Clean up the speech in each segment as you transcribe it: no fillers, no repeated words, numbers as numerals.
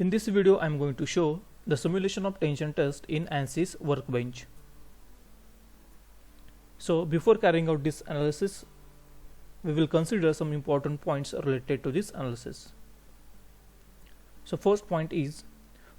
In this video, I am going to show the simulation of tension test in ANSYS Workbench. So before carrying out this analysis, we will consider some important points related to this analysis. So first point is,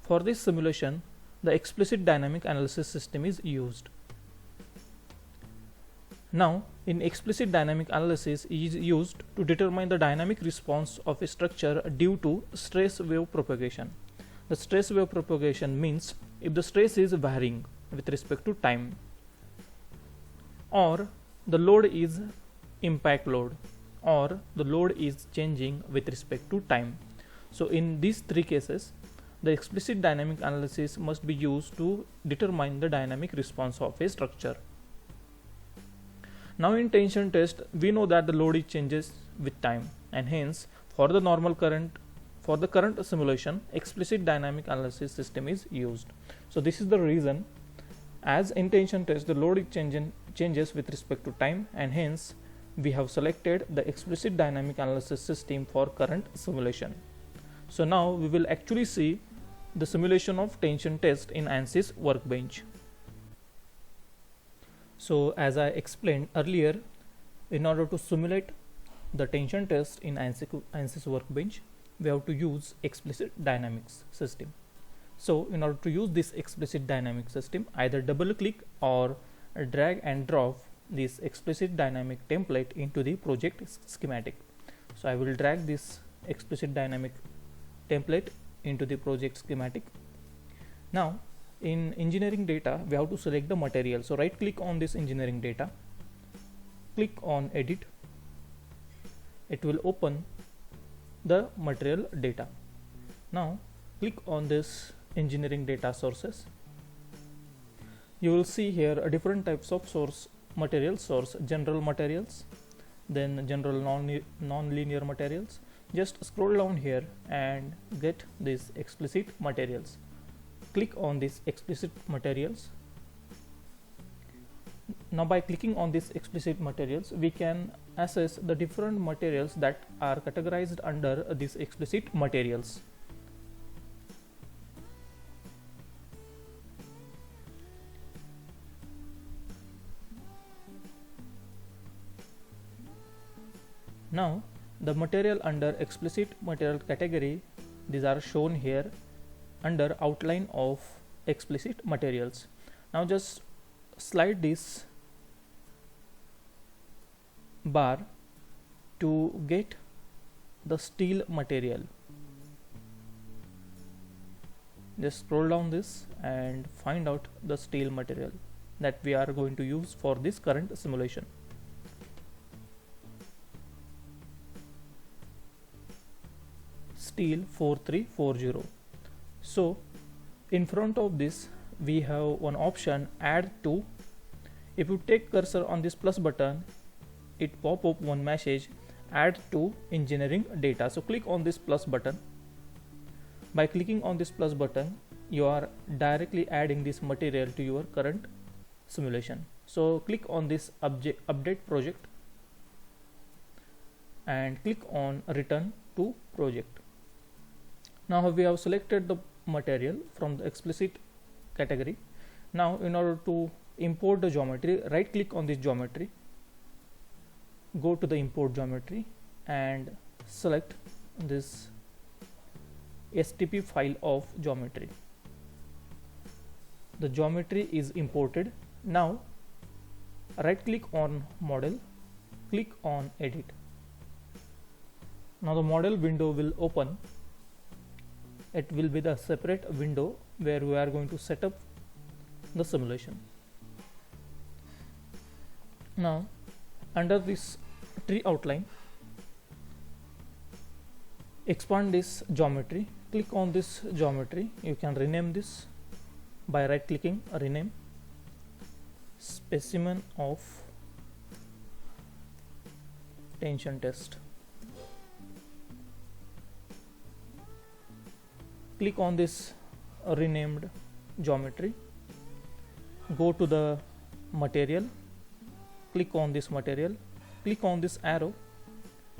for this simulation, the explicit dynamic analysis system is used. Now, in explicit dynamic analysis is used to determine the dynamic response of a structure due to stress wave propagation. The stress wave propagation means if the stress is varying with respect to time, or the load is impact load, or the load is changing with respect to time. So in these three cases, the explicit dynamic analysis must be used to determine the dynamic response of a structure. Now in tension test, we know that the load changes with time, and hence for the current simulation, explicit dynamic analysis system is used. So this is the reason, as in tension test the load changes with respect to time, and hence we have selected the explicit dynamic analysis system for current simulation. So now we will actually see the simulation of tension test in ANSYS Workbench. So as I explained earlier, in order to simulate the tension test in ANSYS Workbench, we have to use explicit dynamics system. So in order to use this explicit dynamic system, either double click or drag and drop this explicit dynamic template into the project schematic. So I will drag this explicit dynamic template into the project schematic. Now in engineering data, we have to select the material. So right click on this engineering data, click on edit. It will open the material data. Now click on this engineering data sources. You will see here different types of material source, general materials, then general non-linear materials. Just scroll down here and get these explicit materials. Click on this explicit materials. Now by clicking on this explicit materials, we can assess the different materials that are categorized under these explicit materials. Now the material under explicit material category, these are shown here under outline of explicit materials. Now just slide this bar to get the steel material. Just scroll down this and find out the steel material that we are going to use for this current simulation. Steel 4340. So in front of this we have one option, add to. If you take cursor on this plus button, it pop up one message, add to engineering data. So click on this plus button. By clicking on this plus button, you are directly adding this material to your current simulation. So click on this update project and click on return to project. Now we have selected the material from the explicit category. Now in order to import the geometry, right click on this geometry, go to the import geometry and select this STP file of geometry. The geometry is imported. Now right click on model, click on edit. Now the model window will open. It will be the separate window where we are going to set up the simulation. Now under this tree outline, expand this geometry, click on this geometry. You can rename this by right clicking, rename specimen of tension test. Click on this renamed geometry, go to the material, click on this material, click on this arrow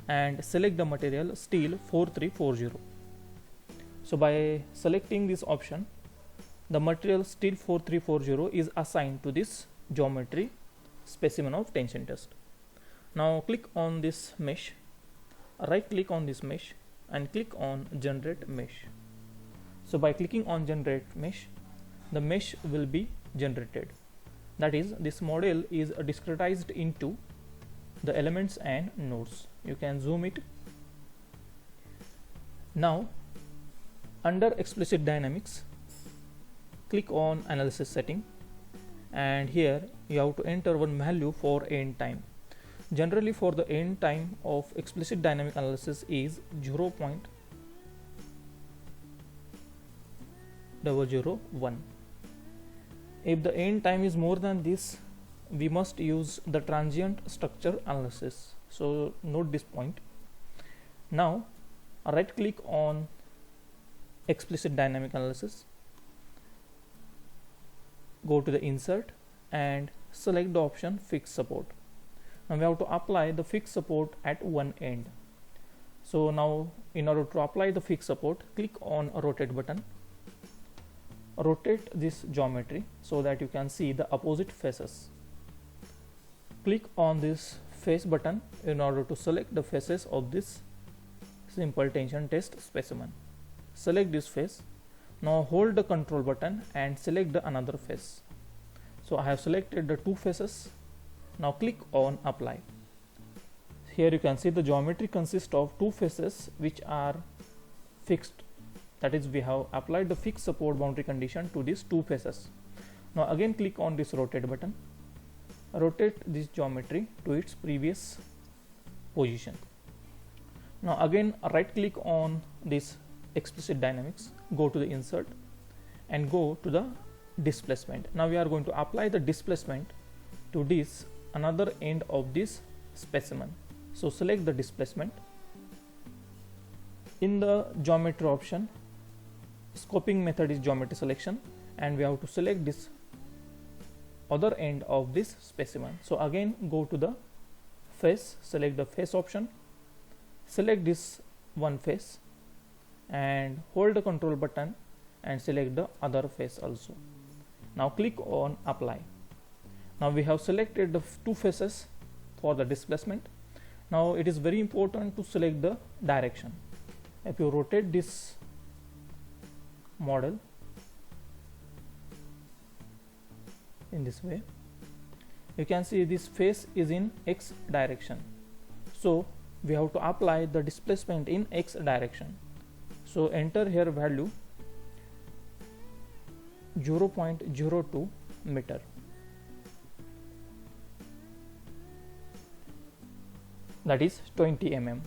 and select the material steel 4340. So by selecting this option, the material steel 4340 is assigned to this geometry specimen of tension test. Now click on this mesh, right click on this mesh and click on generate mesh. So by clicking on generate mesh, the mesh will be generated. That is, this model is discretized into the elements and nodes. You can zoom it. Now under explicit dynamics, click on analysis setting, and here you have to enter one value for end time. Generally for the end time of explicit dynamic analysis is 0.001. If the end time is more than this, we must use the transient structure analysis. So note this point. Now right click on explicit dynamic analysis, go to the insert and select the option fixed support. Now we have to apply the fixed support at one end. So now in order to apply the fixed support, click on a rotate button. Rotate this geometry so that you can see the opposite faces. Click on this face button in order to select the faces of this simple tension test specimen. Select this face. Now hold the control button and select the another face. So I have selected the two faces. Now click on apply. Here you can see the geometry consists of two faces which are fixed. That is, we have applied the fixed support boundary condition to these two faces. Now again click on this rotate button. Rotate this geometry to its previous position. Now again right click on this explicit dynamics, go to the insert and go to the displacement. Now we are going to apply the displacement to this another end of this specimen. So select the displacement. In the geometry option, scoping method is geometry selection, and we have to select this other end of this specimen. So again go to the face, select the face option, select this one face and hold the control button and select the other face also. Now click on apply. Now we have selected the two faces for the displacement. Now it is very important to select the direction. If you rotate this model in this way, you can see this face is in X direction. So we have to apply the displacement in X direction. So enter here value 0.02 meter. That is 20 mm.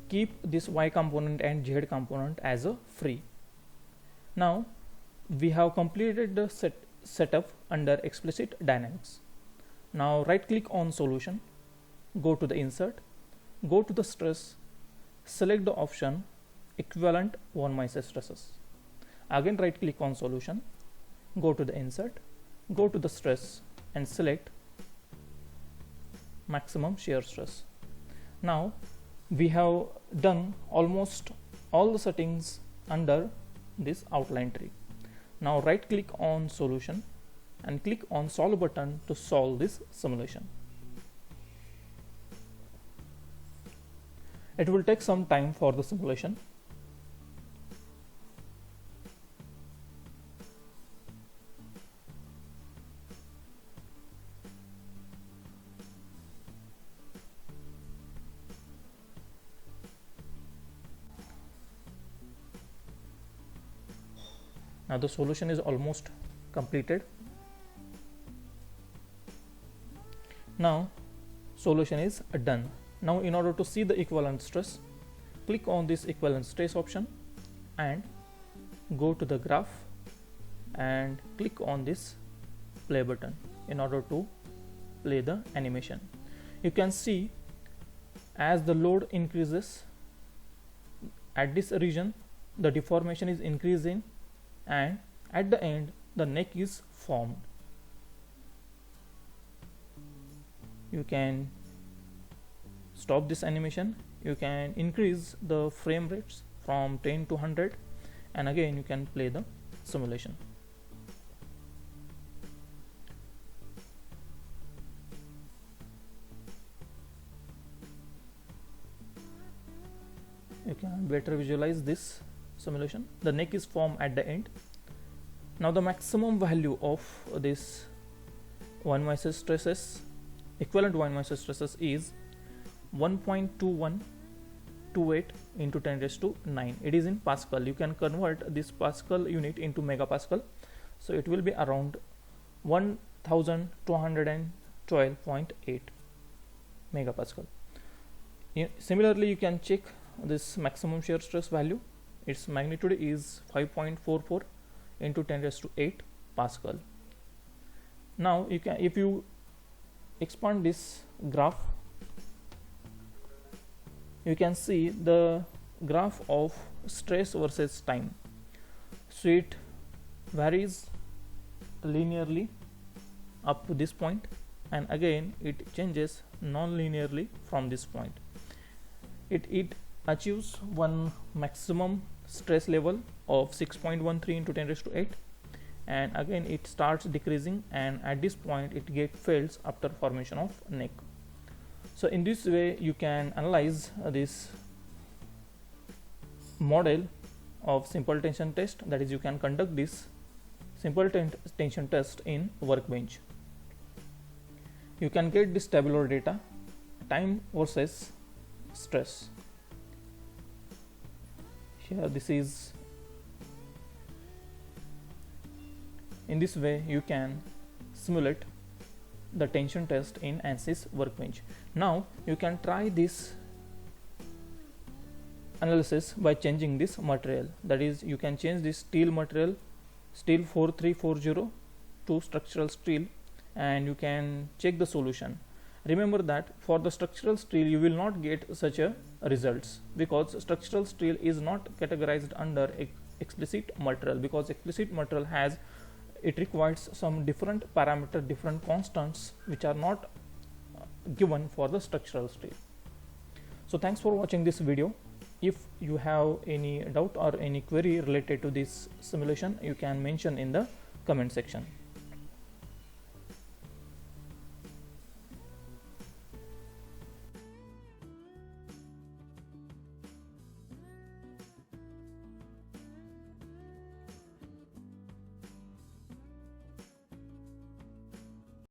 Keep this Y component and Z component as a free. Now we have completed the setup under explicit dynamics. Now right click on solution, go to the insert, go to the stress, select the option equivalent von Mises stresses. Again right click on solution, go to the insert, go to the stress and select maximum shear stress. Now we have done almost all the settings under this outline tree. Now right click on solution and click on solve button to solve this simulation. It will take some time for the simulation. Now the solution is almost completed. Now solution is done. Now in order to see the equivalent stress, click on this equivalent stress option and go to the graph and click on this play button in order to play the animation. You can see as the load increases at this region, the deformation is increasing, and at the end the neck is formed. You can stop this animation, you can increase the frame rates from 10 to 100, and again you can play the simulation. You can better visualize this simulation. The neck is formed at the end. Now the maximum value of this Von Mises stresses, equivalent Von Mises stresses, is 1.2128 into 10 raised to 9. It is in Pascal. You can convert this Pascal unit into megapascal, so it will be around 1212.8 megapascal. Similarly, you can check this maximum shear stress value. Its magnitude is 5.44 into 10 raised to 8 Pascal. Now you can, if you expand this graph, you can see the graph of stress versus time. So it varies linearly up to this point, and again it changes non-linearly from this point. It achieves one maximum stress level of 6.13 into 10 raised to 8, and again it starts decreasing, and at this point it fails after formation of neck. So in this way you can analyze this model of simple tension test, that is, you can conduct this simple tension test in workbench. You can get this tabular data, time versus stress. Here this is, in this way you can simulate the tension test in ANSYS workbench. Now you can try this analysis by changing this material, that is, you can change this steel material, steel 4340, to structural steel, and you can check the solution. Remember that for the structural steel you will not get such a results, because structural steel is not categorized under explicit material, because explicit material has, it requires some different parameter, different constants which are not given for the structural steel. So thanks for watching this video. If you have any doubt or any query related to this simulation, you can mention in the comment section.